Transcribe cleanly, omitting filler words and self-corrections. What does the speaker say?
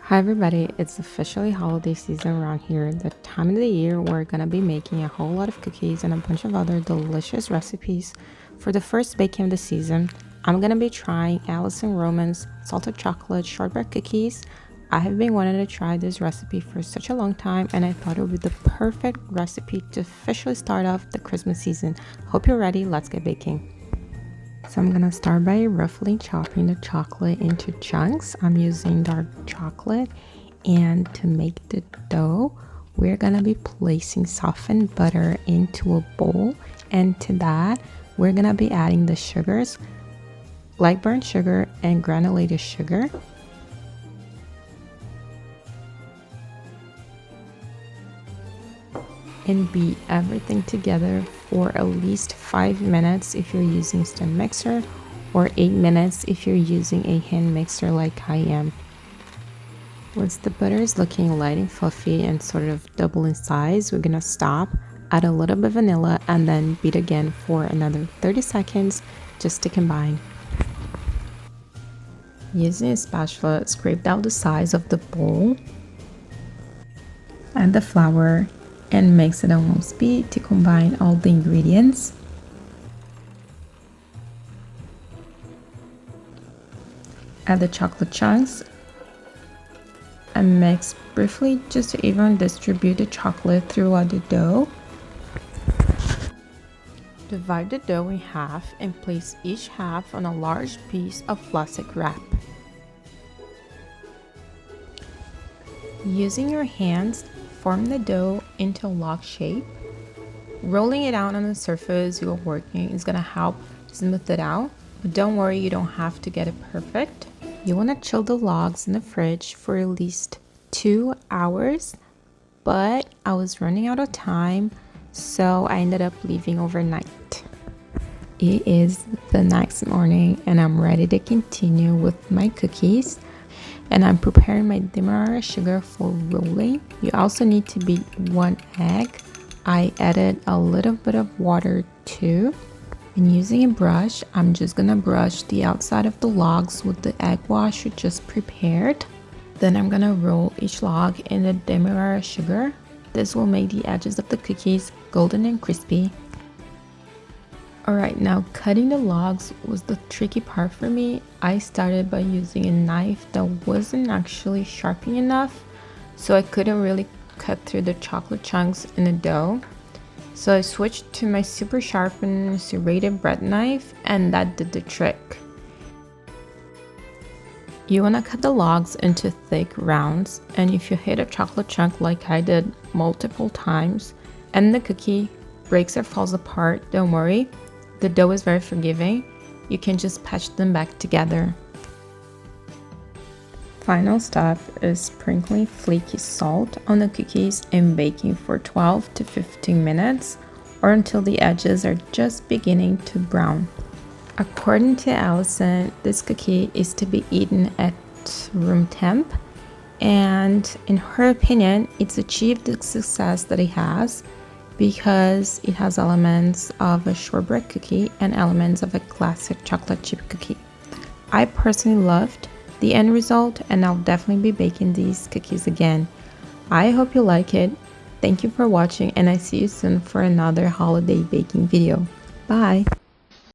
Hi everybody, it's officially holiday season around here. The time of the year we're gonna be making a whole lot of cookies and a bunch of other delicious recipes. For the first baking of the season, I'm gonna be trying Alisonroman's salted chocolate shortbread cookies. I have been wanting to try this recipe for such a long time and I thought it would be the perfect recipe to officially start off the Christmas season. Hope you're ready, let's get baking. So I'm gonna start by roughly chopping the chocolate into chunks. I'm using dark chocolate, and to make the dough, we're gonna be placing softened butter into a bowl, and to that, we're gonna be adding the sugars, light burnt sugar and granulated sugar. And beat everything together for at least 5 minutes if you're using stand mixer, or 8 minutes if you're using a hand mixer like I am. Once the butter is looking light and fluffy and sort of double in size, we're gonna stop, add a little bit of vanilla, and then beat again for another 30 seconds just to combine. Using a spatula, scrape out the sides of the bowl, add the flour, and mix it at low speed to combine all the ingredients. Add the chocolate chunks and mix briefly just to even distribute the chocolate throughout the dough. Divide the dough in half and place each half on a large piece of plastic wrap. Using your hands, form the dough into a log shape. Rolling it out on the surface you're working is gonna help smooth it out, but don't worry, you don't have to get it perfect. You wanna chill the logs in the fridge for at least 2 hours, but I was running out of time, so I ended up leaving overnight. It is the next morning and I'm ready to continue with my cookies. And I'm preparing my Demerara sugar for rolling. You also need to beat 1 egg. I added a little bit of water too. And using a brush, I'm just gonna brush the outside of the logs with the egg wash we just prepared. Then I'm gonna roll each log in the Demerara sugar. This will make the edges of the cookies golden and crispy. Alright, now cutting the logs was the tricky part for me. I started by using a knife that wasn't actually sharp enough, so I couldn't really cut through the chocolate chunks in the dough. So I switched to my super sharpened serrated bread knife, and that did the trick. You want to cut the logs into thick rounds, and if you hit a chocolate chunk like I did multiple times and the cookie breaks or falls apart, don't worry. The dough is very forgiving. You can just patch them back together. Final step is sprinkling flaky salt on the cookies and baking for 12 to 15 minutes or until the edges are just beginning to brown. According to Alison, this cookie is to be eaten at room temp, and in her opinion, it's achieved the success that it has because it has elements of a shortbread cookie and elements of a classic chocolate chip cookie. I personally loved the end result and I'll definitely be baking these cookies again. I hope you like it. Thank you for watching and I see you soon for another holiday baking video. Bye!